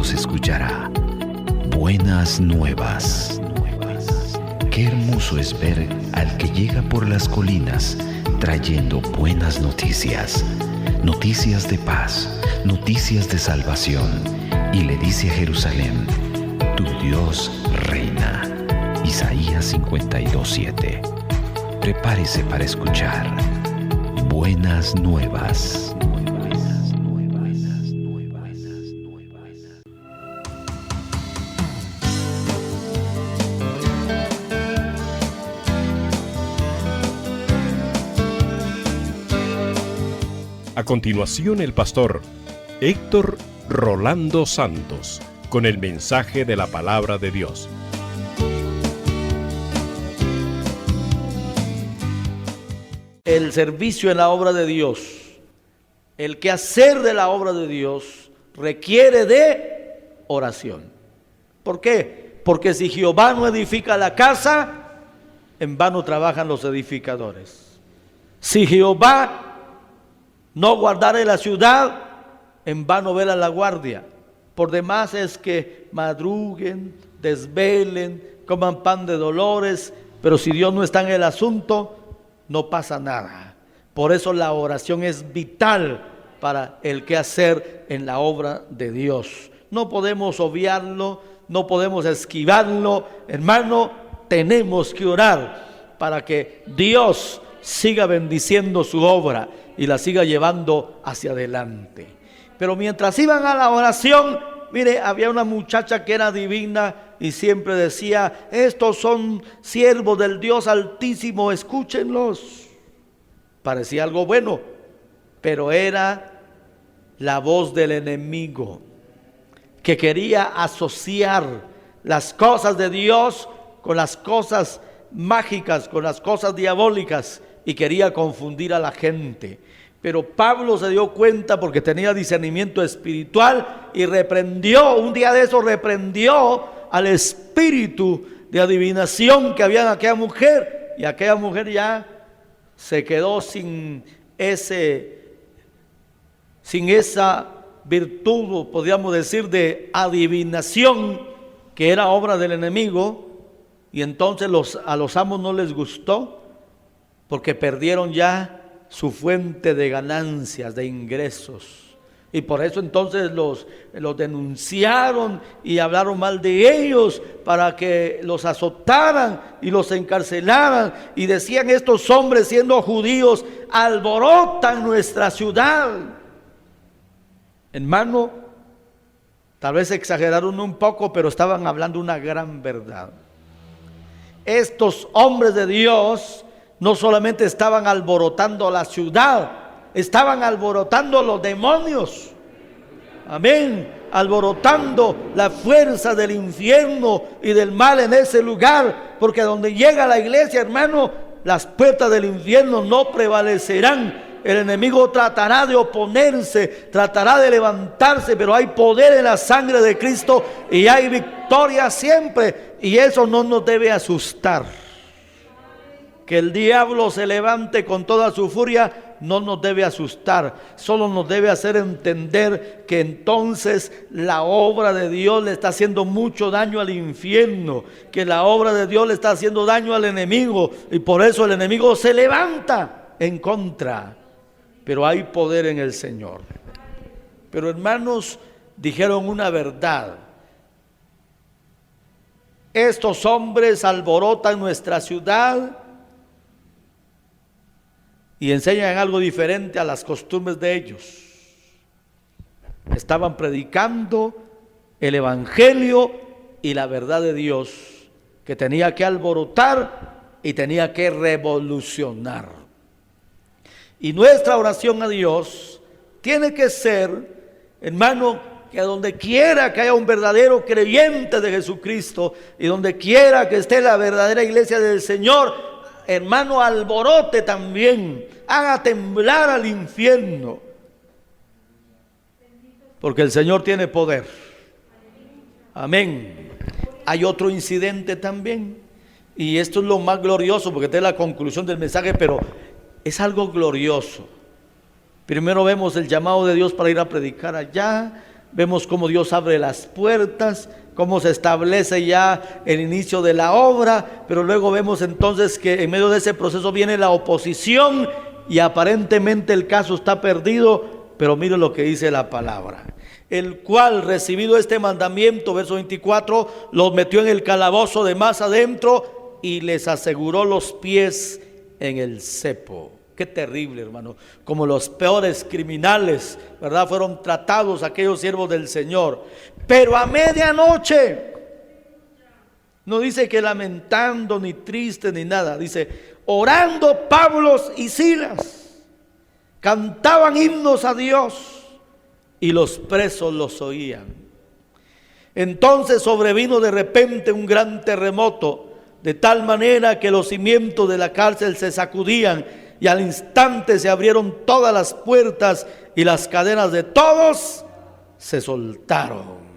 Dios escuchará buenas nuevas. Qué hermoso es ver al que llega por las colinas trayendo buenas noticias, noticias de paz, noticias de salvación, y le dice a Jerusalén: tu Dios reina. Isaías 52:7. Prepárese para escuchar buenas nuevas. A continuación, el pastor Héctor Rolando Santos con el mensaje de la palabra de Dios. El servicio en la obra de Dios, el quehacer de la obra de Dios requiere de oración. ¿Por qué? Porque si Jehová no edifica la casa, en vano trabajan los edificadores. Si Jehová no guardare la ciudad, en vano vela la guardia. Por demás es que madruguen, desvelen, coman pan de dolores, pero si Dios no está en el asunto, no pasa nada. Por eso la oración es vital para el quehacer en la obra de Dios. No podemos obviarlo, no podemos esquivarlo. Hermano, tenemos que orar para que Dios siga bendiciendo su obra y la siga llevando hacia adelante. Pero mientras iban a la oración, mire, había una muchacha que era divina y siempre decía: estos son siervos del Dios Altísimo, escúchenlos. Parecía algo bueno, pero era la voz del enemigo, que quería asociar las cosas de Dios con las cosas mágicas, con las cosas diabólicas, y quería confundir a la gente. Pero Pablo se dio cuenta, porque tenía discernimiento espiritual, y reprendió, un día de eso reprendió al espíritu de adivinación que había en aquella mujer, y aquella mujer ya se quedó sin esa virtud, podríamos decir, de adivinación, que era obra del enemigo. Y entonces a los amos no les gustó, porque perdieron ya su fuente de ganancias, de ingresos. Y por eso entonces los denunciaron y hablaron mal de ellos, para que los azotaran y los encarcelaran. Y decían: estos hombres, siendo judíos, alborotan nuestra ciudad. Hermano, tal vez exageraron un poco, pero estaban hablando una gran verdad. Estos hombres de Dios no solamente estaban alborotando la ciudad, estaban alborotando los demonios. Amén. Alborotando la fuerza del infierno y del mal en ese lugar. Porque donde llega la iglesia, hermano, las puertas del infierno no prevalecerán. El enemigo tratará de oponerse, tratará de levantarse, pero hay poder en la sangre de Cristo y hay victoria siempre. Y eso no nos debe asustar. Que el diablo se levante con toda su furia no nos debe asustar, solo nos debe hacer entender que entonces la obra de Dios le está haciendo mucho daño al infierno, que la obra de Dios le está haciendo daño al enemigo, y por eso el enemigo se levanta en contra. Pero hay poder en el Señor. Pero hermanos, dijeron una verdad: estos hombres alborotan nuestra ciudad y enseñan algo diferente a las costumbres de ellos. Estaban predicando el evangelio y la verdad de Dios, que tenía que alborotar y tenía que revolucionar. Y nuestra oración a Dios tiene que ser, hermano, que donde quiera que haya un verdadero creyente de Jesucristo y donde quiera que esté la verdadera iglesia del Señor, hermano, alborote también, haga temblar al infierno, porque el Señor tiene poder. Amén. Hay otro incidente también, y esto es lo más glorioso, porque esta es la conclusión del mensaje, pero es algo glorioso. Primero vemos el llamado de Dios para ir a predicar allá. Vemos cómo Dios abre las puertas, cómo se establece ya el inicio de la obra, pero luego vemos entonces que en medio de ese proceso viene la oposición y aparentemente el caso está perdido, pero mire lo que dice la palabra. El cual, recibido este mandamiento, verso 24, los metió en el calabozo de más adentro y les aseguró los pies en el cepo. Qué terrible, hermano, como los peores criminales, ¿verdad? Fueron tratados aquellos siervos del Señor. Pero a medianoche, no dice que lamentando, ni triste, ni nada. Dice, orando Pablo y Silas, cantaban himnos a Dios y los presos los oían. Entonces sobrevino de repente un gran terremoto, de tal manera que los cimientos de la cárcel se sacudían, y al instante se abrieron todas las puertas y las cadenas de todos se soltaron.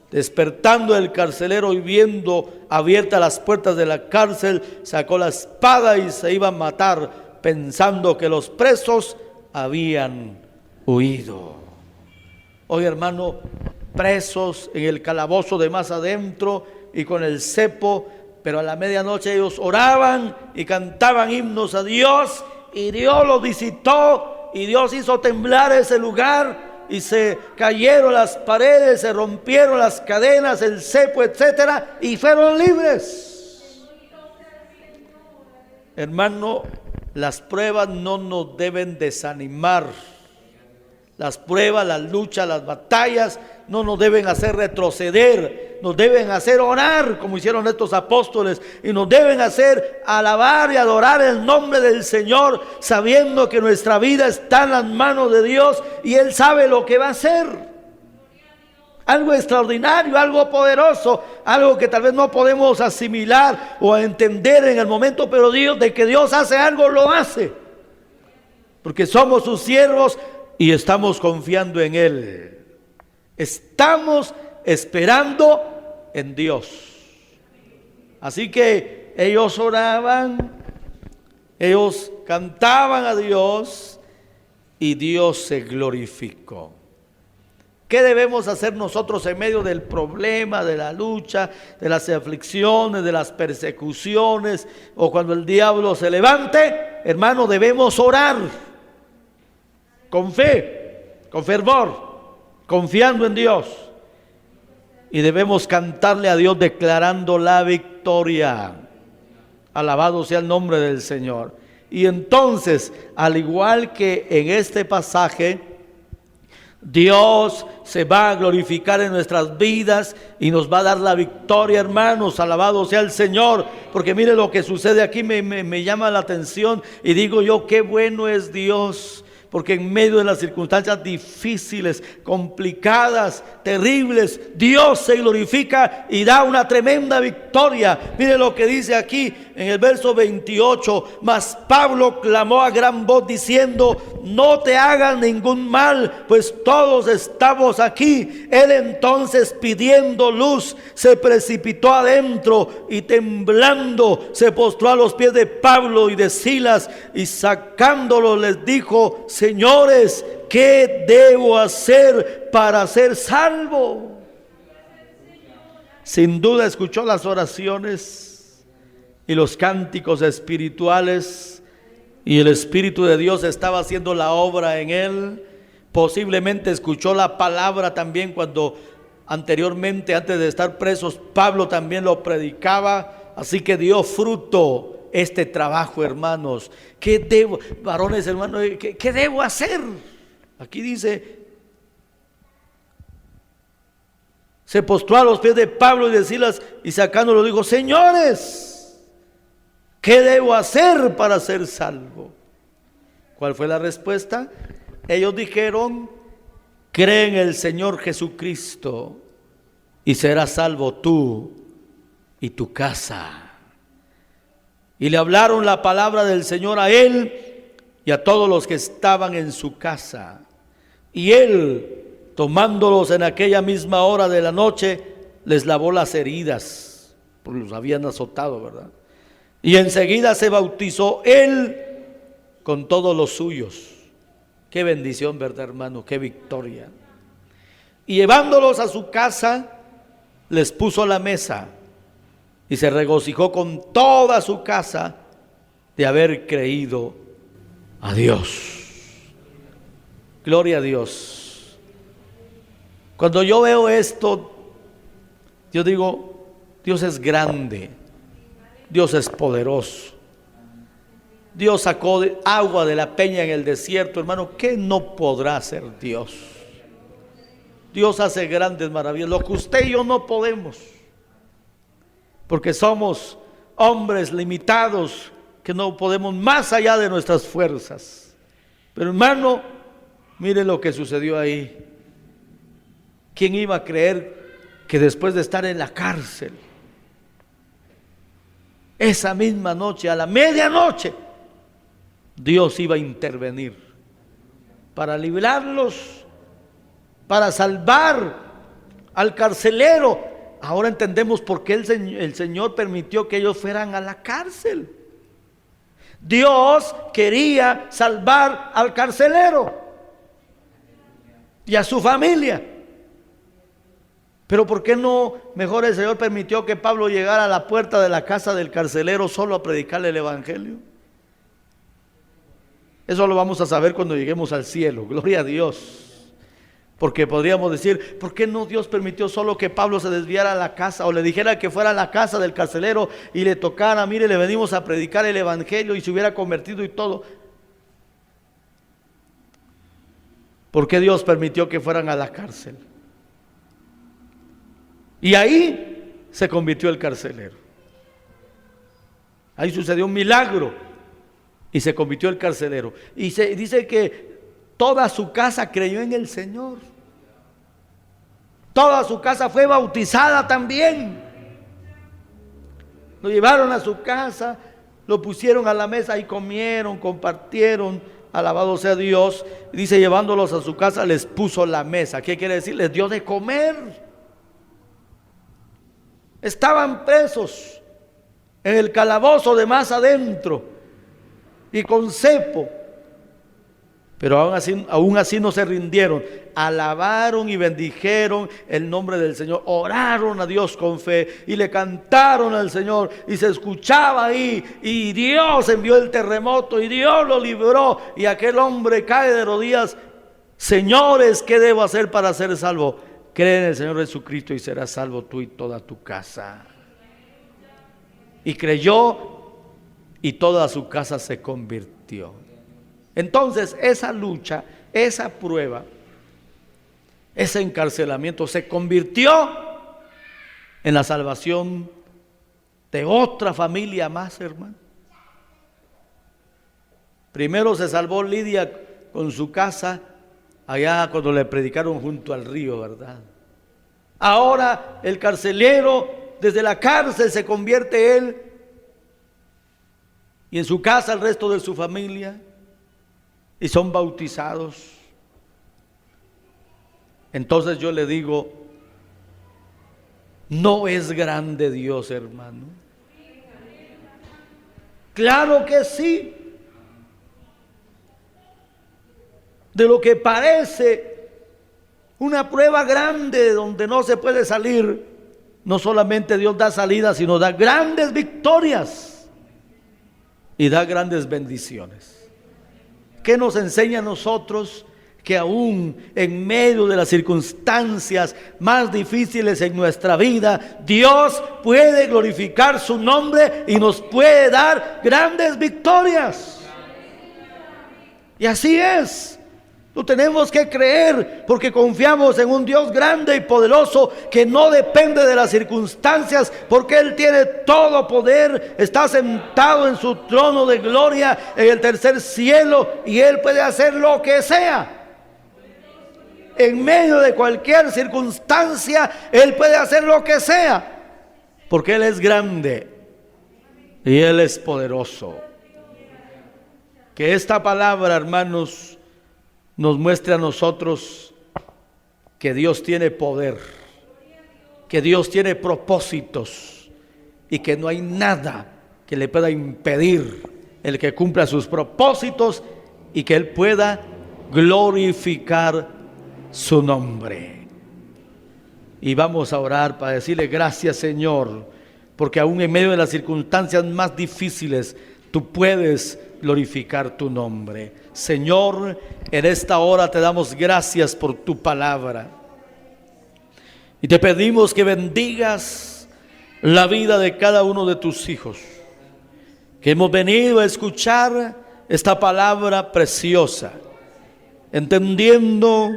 Despertando el carcelero y viendo abiertas las puertas de la cárcel, sacó la espada y se iba a matar, pensando que los presos habían huido. Hoy, hermano, presos en el calabozo de más adentro y con el cepo, pero a la medianoche ellos oraban y cantaban himnos a Dios, y Dios los visitó y Dios hizo temblar ese lugar y se cayeron las paredes, se rompieron las cadenas, el cepo, etcétera, y fueron libres. Hermano, las pruebas no nos deben desanimar. Las pruebas, las luchas, las batallas no nos deben hacer retroceder, nos deben hacer orar como hicieron estos apóstoles, y nos deben hacer alabar y adorar el nombre del Señor, sabiendo que nuestra vida está en las manos de Dios y Él sabe lo que va a hacer. Algo extraordinario, algo poderoso, algo que tal vez no podemos asimilar o entender en el momento, pero Dios, de que Dios hace algo, lo hace, porque somos sus siervos y estamos confiando en Él. Estamos esperando en Dios. Así que ellos oraban, ellos cantaban a Dios y Dios se glorificó. ¿Qué debemos hacer nosotros en medio del problema, de la lucha, de las aflicciones, de las persecuciones, o cuando el diablo se levante? Hermano, debemos orar con fe, con fervor, confiando en Dios, y debemos cantarle a Dios declarando la victoria. Alabado sea el nombre del Señor. Y entonces, al igual que en este pasaje, Dios se va a glorificar en nuestras vidas y nos va a dar la victoria, hermanos. Alabado sea el Señor, porque mire lo que sucede aquí, me llama la atención, y digo yo, qué bueno es Dios. Porque en medio de las circunstancias difíciles, complicadas, terribles, Dios se glorifica y da una tremenda victoria. Mire lo que dice aquí en el verso 28. Mas Pablo clamó a gran voz diciendo: no te hagan ningún mal, pues todos estamos aquí. Él entonces, pidiendo luz, se precipitó adentro y temblando se postró a los pies de Pablo y de Silas, y sacándolo les dijo: señores, ¿qué debo hacer para ser salvo? Sin duda escuchó las oraciones y los cánticos espirituales, y el Espíritu de Dios estaba haciendo la obra en él. Posiblemente escuchó la palabra también cuando anteriormente, antes de estar presos, Pablo también lo predicaba. Así que dio fruto este trabajo, hermanos. ¿Qué debo, varones, hermanos, qué debo hacer? Aquí dice: se postró a los pies de Pablo y de Silas, y sacándolo dijo: señores, ¿qué debo hacer para ser salvo? ¿Cuál fue la respuesta? Ellos dijeron: cree en el Señor Jesucristo y serás salvo tú y tu casa. Y le hablaron la palabra del Señor a él y a todos los que estaban en su casa. Y él, tomándolos en aquella misma hora de la noche, les lavó las heridas, porque los habían azotado, ¿verdad? Y enseguida se bautizó él con todos los suyos. Qué bendición, ¿verdad, hermano? Qué victoria. Y llevándolos a su casa, les puso la mesa y se regocijó con toda su casa de haber creído a Dios. Gloria a Dios. Cuando yo veo esto, yo digo, Dios es grande, Dios es poderoso. Dios sacó agua de la peña en el desierto, hermano. ¿Qué no podrá hacer Dios? Dios hace grandes maravillas, lo que usted y yo no podemos, porque somos hombres limitados, que no podemos más allá de nuestras fuerzas. Pero hermano, mire lo que sucedió ahí. ¿Quién iba a creer que después de estar en la cárcel, esa misma noche, a la medianoche, Dios iba a intervenir para librarlos, para salvar al carcelero? Ahora entendemos por qué el Señor permitió que ellos fueran a la cárcel. Dios quería salvar al carcelero y a su familia. Pero ¿por qué no mejor el Señor permitió que Pablo llegara a la puerta de la casa del carcelero solo a predicarle el evangelio? Eso lo vamos a saber cuando lleguemos al cielo. Gloria a Dios. Porque podríamos decir, ¿por qué no Dios permitió solo que Pablo se desviara a la casa, o le dijera que fuera a la casa del carcelero y le tocara, mire, le venimos a predicar el evangelio, y se hubiera convertido y todo? ¿Por qué Dios permitió que fueran a la cárcel? Y ahí se convirtió el carcelero. Ahí sucedió un milagro y se convirtió el carcelero. Y se dice que toda su casa creyó en el Señor. Toda su casa fue bautizada también. Lo llevaron a su casa, lo pusieron a la mesa y comieron, compartieron. Alabado sea Dios. Dice, llevándolos a su casa les puso la mesa. ¿Qué quiere decir? Les dio de comer. Estaban presos en el calabozo de más adentro y con cepo. Pero aún así no se rindieron. Alabaron y bendijeron el nombre del Señor. Oraron a Dios con fe y le cantaron al Señor. Y se escuchaba ahí. Y Dios envió el terremoto y Dios lo libró. Y aquel hombre cae de rodillas. Señores, ¿qué debo hacer para ser salvo? Cree en el Señor Jesucristo y serás salvo tú y toda tu casa. Y creyó y toda su casa se convirtió. Entonces esa lucha, esa prueba, ese encarcelamiento se convirtió en la salvación de otra familia más, hermano. Primero se salvó Lidia con su casa allá cuando le predicaron junto al río, ¿verdad? Ahora el carcelero, desde la cárcel se convierte él, y en su casa el resto de su familia, y son bautizados. Entonces yo le digo, ¿no es grande Dios, hermano? Claro que sí. De lo que parece una prueba grande donde no se puede salir, no solamente Dios da salida, sino da grandes victorias y da grandes bendiciones. ¿Qué nos enseña a nosotros? Que aún en medio de las circunstancias más difíciles en nuestra vida, Dios puede glorificar su nombre y nos puede dar grandes victorias. Y así es. Lo tenemos que creer porque confiamos en un Dios grande y poderoso que no depende de las circunstancias, porque Él tiene todo poder, está sentado en su trono de gloria en el tercer cielo y Él puede hacer lo que sea. En medio de cualquier circunstancia, Él puede hacer lo que sea, porque Él es grande y Él es poderoso. Que esta palabra, hermanos, nos muestre a nosotros que Dios tiene poder, que Dios tiene propósitos y que no hay nada que le pueda impedir el que cumpla sus propósitos y que Él pueda glorificar su nombre. y vamos a orar para decirle gracias, Señor, porque aún en medio de las circunstancias más difíciles, tú puedes glorificar tu nombre. Señor, en esta hora te damos gracias por tu palabra. Y te pedimos que bendigas la vida de cada uno de tus hijos, que hemos venido a escuchar esta palabra preciosa, entendiendo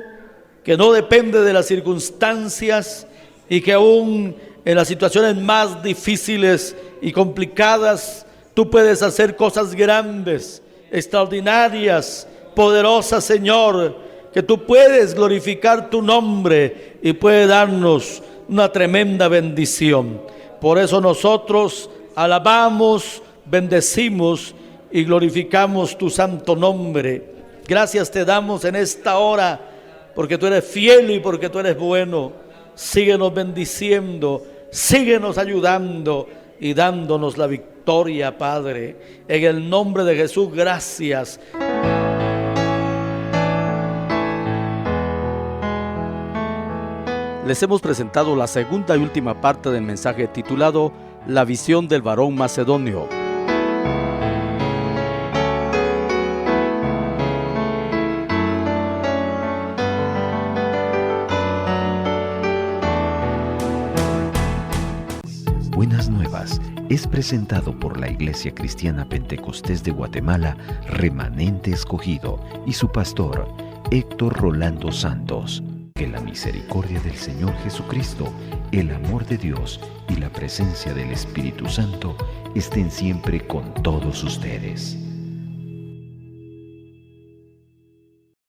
que no depende de las circunstancias y que aún en las situaciones más difíciles y complicadas, tú puedes hacer cosas grandes, extraordinarias, poderosas, Señor, que tú puedes glorificar tu nombre y puedes darnos una tremenda bendición. Por eso nosotros alabamos, bendecimos y glorificamos tu santo nombre. Gracias te damos en esta hora, porque tú eres fiel y porque tú eres bueno. Síguenos bendiciendo, síguenos ayudando y dándonos la victoria, Padre. En el nombre de Jesús, gracias. Les hemos presentado la segunda y última parte del mensaje titulado La visión del varón macedonio. Buenas Nuevas es presentado por la Iglesia Cristiana Pentecostés de Guatemala, Remanente Escogido, y su pastor, Héctor Rolando Santos. Que la misericordia del Señor Jesucristo, el amor de Dios y la presencia del Espíritu Santo estén siempre con todos ustedes.